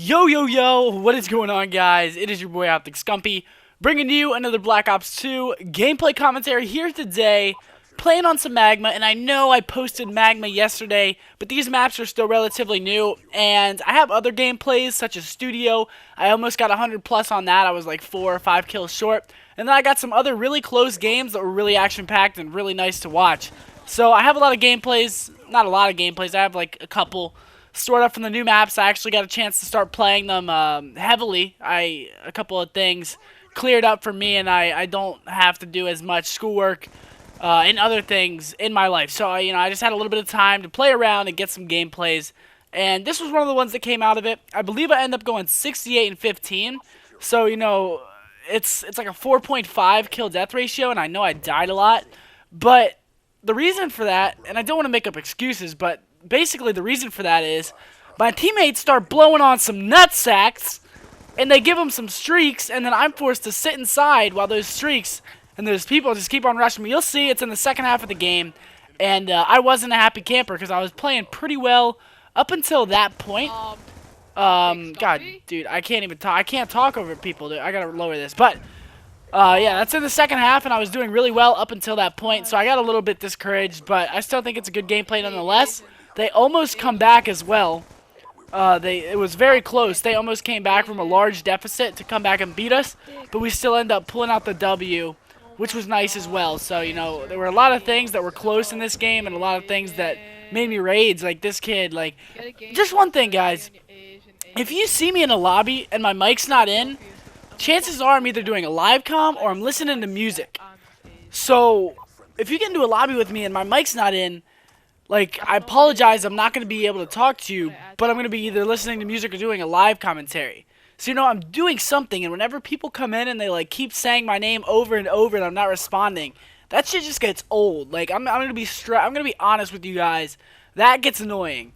Yo, yo, yo, what is going on, guys? It is your boy Optic Scumpy, bringing you another Black Ops 2 gameplay commentary here today, playing on some Magma. And I know I posted Magma yesterday, but these maps are still relatively new, and I have other gameplays such as Studio. I almost got 100 plus on that. I was like 4 or 5 kills short, and then I got some other really close games that were really action-packed and really nice to watch. So I have a lot of gameplays, not a lot of gameplays, I have like a couple stored up from the new maps. I actually got a chance to start playing them heavily. A couple of things cleared up for me, and I don't have to do as much schoolwork and other things in my life. So I just had a little bit of time to play around and get some gameplays, and this was one of the ones that came out of it. I believe I ended up going 68 and 15. So it's like a 4.5 kill death ratio, and I know I died a lot, but the reason for that, and I don't want to make up excuses, but basically the reason for that is my teammates start blowing on some nutsacks, and they give them some streaks, and then I'm forced to sit inside while those streaks and those people just keep on rushing me. You'll see it's in the second half of the game, and I wasn't a happy camper because I was playing pretty well up until that point. God, dude, I can't even talk. I can't talk over people, dude. I gotta lower this, but yeah, that's in the second half, and I was doing really well up until that point, so I got a little bit discouraged, but I still think it's a good gameplay nonetheless. They almost come back as well. It was very close. They almost came back from a large deficit to come back and beat us, but we still end up pulling out the W, which was nice as well. So, there were a lot of things that were close in this game and a lot of things that made me rage, like this kid. Like, just one thing, guys. If you see me in a lobby and my mic's not in, chances are I'm either doing a live comm or I'm listening to music. So, if you get into a lobby with me and my mic's not in, like, I apologize, I'm not going to be able to talk to you, but I'm going to be either listening to music or doing a live commentary. So, I'm doing something, and whenever people come in and they, like, keep saying my name over and over and I'm not responding, that shit just gets old. Like, I'm going to be honest with you guys. That gets annoying.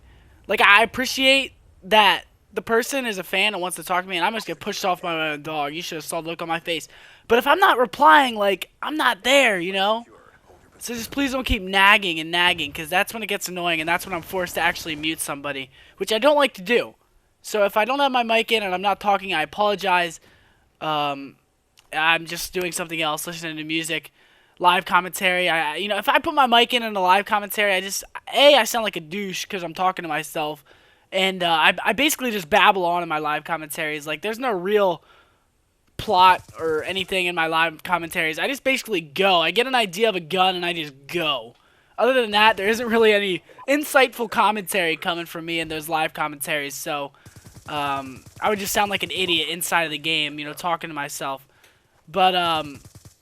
Like, I appreciate that the person is a fan and wants to talk to me, and I must get pushed off by my own dog. You should have saw the look on my face. But if I'm not replying, like, I'm not there, So just please don't keep nagging and nagging, because that's when it gets annoying, and that's when I'm forced to actually mute somebody, which I don't like to do. So if I don't have my mic in and I'm not talking, I apologize. I'm just doing something else, listening to music, live commentary. If I put my mic in a live commentary, I sound like a douche because I'm talking to myself, and I basically just babble on in my live commentaries. Like, there's no real plot or anything in my live commentaries. I just basically go. I get an idea of a gun and I just go. Other than that, there isn't really any insightful commentary coming from me in those live commentaries. So I would just sound like an idiot inside of the game, talking to myself. But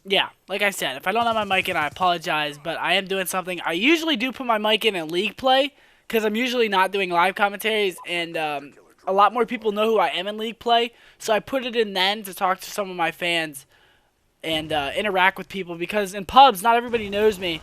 yeah, like I said, if I don't have my mic in, I apologize, but I am doing something. I usually do put my mic in League play because I'm usually not doing live commentaries, and a lot more people know who I am in League play, so I put it in then to talk to some of my fans and interact with people, because in pubs, not everybody knows me,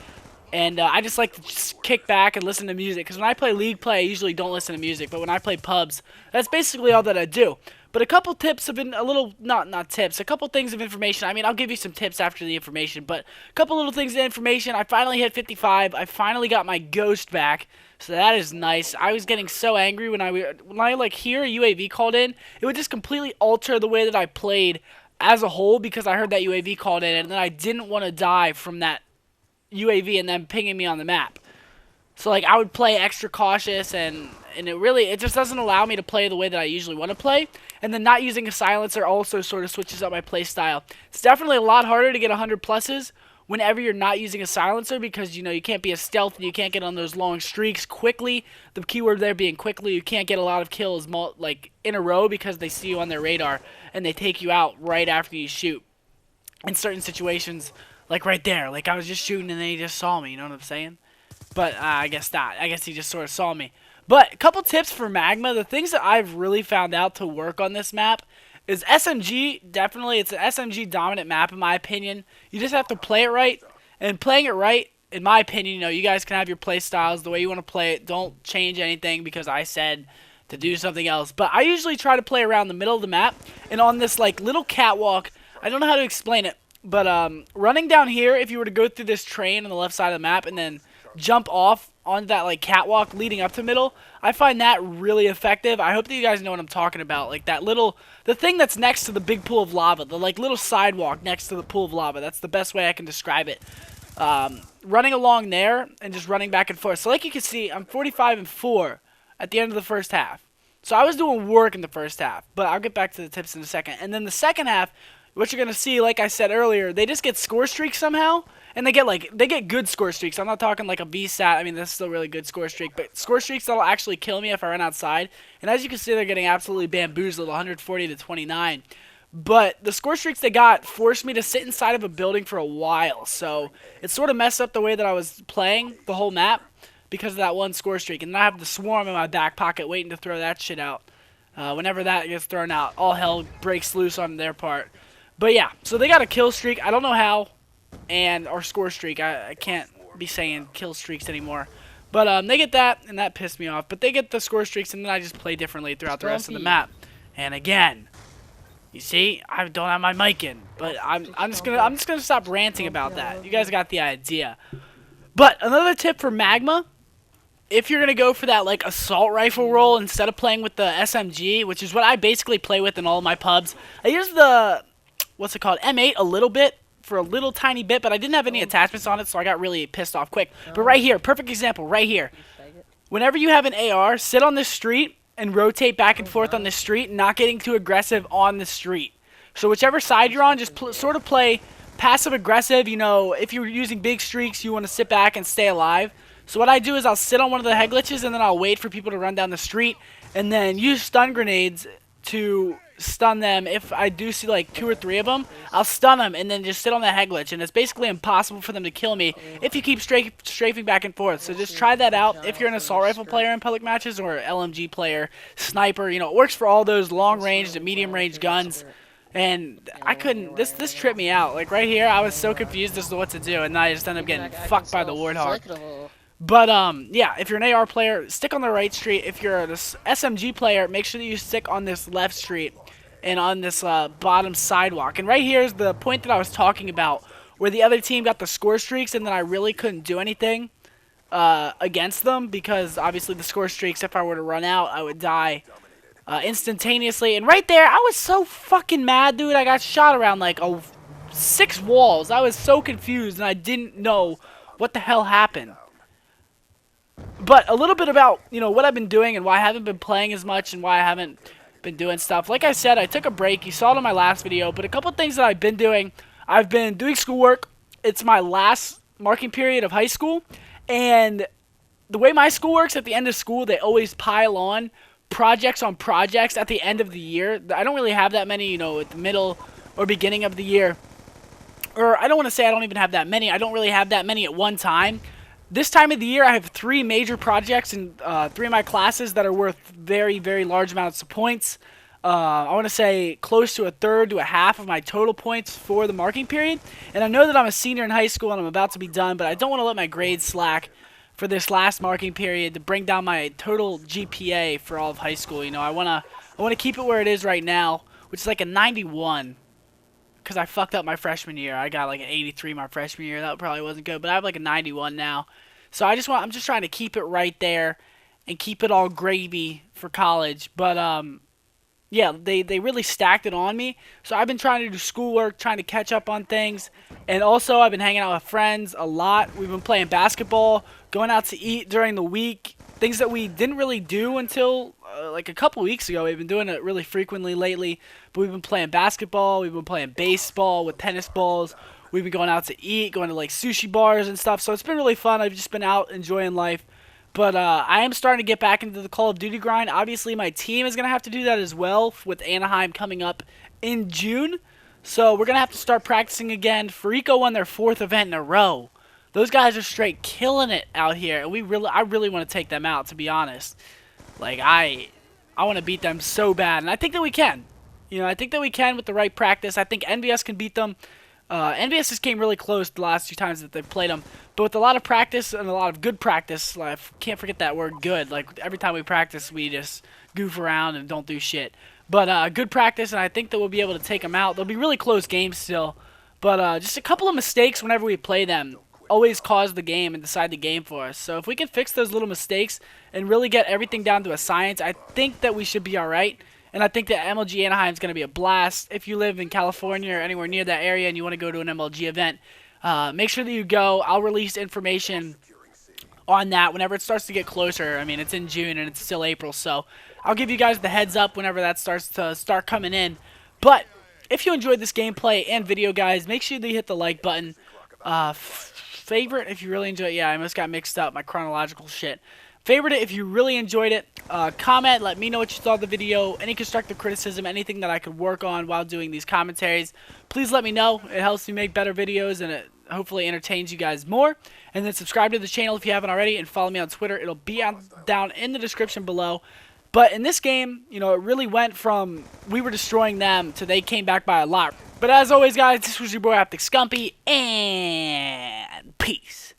and I just like to just kick back and listen to music, because when I play League play, I usually don't listen to music, but when I play pubs, that's basically all that I do. But a couple tips have been not tips, a couple things of information. I mean, I'll give you some tips after the information, but a couple little things of information. I finally hit 55. I finally got my ghost back, so that is nice. I was getting so angry when I like hear a UAV called in, it would just completely alter the way that I played as a whole, because I heard that UAV called in, and then I didn't want to die from that UAV and then pinging me on the map. So, like, I would play extra cautious, and it just doesn't allow me to play the way that I usually want to play. And then not using a silencer also sort of switches up my play style. It's definitely a lot harder to get 100 pluses whenever you're not using a silencer, because, you can't be a stealth and you can't get on those long streaks quickly. The keyword there being quickly, you can't get a lot of kills, like, in a row, because they see you on their radar and they take you out right after you shoot. In certain situations, like right there, like I was just shooting and then he just saw me, you know what I'm saying? But I guess not. I guess he just sort of saw me. But a couple tips for Magma. The things that I've really found out to work on this map is SMG. Definitely, it's an SMG dominant map in my opinion. You just have to play it right. And playing it right, in my opinion, you guys can have your play styles the way you want to play it. Don't change anything because I said to do something else. But I usually try to play around the middle of the map. And on this like little catwalk, I don't know how to explain it, but running down here, if you were to go through this train on the left side of the map and then jump off on that like catwalk leading up to middle. I find that really effective. I hope that you guys know what I'm talking about. Like that the thing that's next to the big pool of lava, the like little sidewalk next to the pool of lava. That's the best way I can describe it. Running along there and just running back and forth. So like you can see, I'm 45-4 at the end of the first half. So I was doing work in the first half, but I'll get back to the tips in a second. And then the second half, what you're going to see, like I said earlier, they just get score streaks somehow. And they get good score streaks. I'm not talking like a VSAT. I mean, that's still really good score streak. But score streaks that'll actually kill me if I run outside. And as you can see, they're getting absolutely bamboozled, 140-29. But the score streaks they got forced me to sit inside of a building for a while. So it sort of messed up the way that I was playing the whole map because of that one score streak. And then I have the swarm in my back pocket waiting to throw that shit out. Whenever that gets thrown out, all hell breaks loose on their part. But yeah, so they got a kill streak. I don't know how. Or score streak. I can't be saying kill streaks anymore. But they get that, and that pissed me off. But they get the score streaks, and then I just play differently throughout the rest of the map. And again, you see, I don't have my mic in, but I'm just gonna stop ranting about that. You guys got the idea. But another tip for Magma, if you're gonna go for that like assault rifle role instead of playing with the SMG, which is what I basically play with in all my pubs, I use the M8 a little bit. For a little tiny bit, but I didn't have any attachments on it, so I got really pissed off quick. But right here, perfect example, right here. Whenever you have an AR, sit on this street and rotate back and forth on this street, not getting too aggressive on the street. So whichever side you're on, just sort of play passive-aggressive. You know, if you're using big streaks, you want to sit back and stay alive. So what I do is I'll sit on one of the head glitches, and then I'll wait for people to run down the street, and then use stun grenades to stun them. If I do see like 2 or 3 of them, I'll stun them and then just sit on the head glitch, and it's basically impossible for them to kill me if you keep strafing back and forth. So just try that out if you're an assault rifle player in public matches, or LMG player, sniper. You know, it works for all those long range and medium range guns. And I couldn't, this tripped me out. Like right here, I was so confused as to what to do, and then I just ended up getting fucked by the Warthog. But, yeah, if you're an AR player, stick on the right street. If you're an SMG player, make sure that you stick on this left street and on this bottom sidewalk. And right here is the point that I was talking about, where the other team got the score streaks, and then I really couldn't do anything against them, because obviously the score streaks, if I were to run out, I would die instantaneously. And right there, I was so fucking mad, dude. I got shot around like 6 walls. I was so confused, and I didn't know what the hell happened. But a little bit about, you know, what I've been doing and why I haven't been playing as much and why I haven't been doing stuff. Like I said, I took a break. You saw it in my last video. But a couple of things that I've been doing. I've been doing schoolwork. It's my last marking period of high school. And the way my school works, at the end of school, they always pile on projects at the end of the year. I don't really have that many, you know, at the middle or beginning of the year. Or I don't want to say I don't even have that many. I don't really have that many at one time. This time of the year, I have 3 major projects in 3 of my classes that are worth very, very large amounts of points. I want to say close to 1/3 to 1/2 of my total points for the marking period. And I know that I'm a senior in high school and I'm about to be done, but I don't want to let my grades slack for this last marking period to bring down my total GPA for all of high school. You know, I want to keep it where it is right now, which is like a 91. Because I fucked up my freshman year. I got like an 83 my freshman year. That probably wasn't good, but I have like a 91 now. So I'm just trying to keep it right there and keep it all gravy for college. But yeah, they really stacked it on me. So I've been trying to do schoolwork, trying to catch up on things. And also I've been hanging out with friends a lot. We've been playing basketball, going out to eat during the week. Things that we didn't really do until like a couple weeks ago. We've been doing it really frequently lately. But we've been playing basketball. We've been playing baseball with tennis balls. We've been going out to eat, going to like sushi bars and stuff. So it's been really fun. I've just been out enjoying life. But I am starting to get back into the Call of Duty grind. Obviously, my team is going to have to do that as well with Anaheim coming up in June. So we're going to have to start practicing again. Farico won their 4th event in a row. Those guys are straight killing it out here. And I really want to take them out, to be honest. Like, I want to beat them so bad. And I think that we can. You know, I think that we can with the right practice. I think NVS can beat them. NVS just came really close the last 2 times that they've played them. But with a lot of practice and a lot of good practice, I can't forget that word good. Like, every time we practice, we just goof around and don't do shit. But good practice, and I think that we'll be able to take them out. They'll be really close games still. But just a couple of mistakes whenever we play them always cause the game and decide the game for us. So if we can fix those little mistakes and really get everything down to a science, I think that we should be alright. And I think that MLG Anaheim is going to be a blast. If you live in California or anywhere near that area and you want to go to an MLG event, make sure that you go. I'll release information on that whenever it starts to get closer. I mean, it's in June and it's still April, so I'll give you guys the heads up whenever that starts to coming in. But if you enjoyed this gameplay and video, guys, make sure that you hit the like button. Favorite if you really enjoyed it. Yeah, I almost got mixed up, my chronological shit. Favorite it if you really enjoyed it. Comment, let me know what you thought of the video. Any constructive criticism, anything that I could work on while doing these commentaries, please let me know. It helps me make better videos and it hopefully entertains you guys more. And then subscribe to the channel if you haven't already, and follow me on Twitter. It'll be down in the description below. But in this game, you know, it really went from we were destroying them to they came back by a lot. But as always, guys, this was your boy Scumpy, and peace.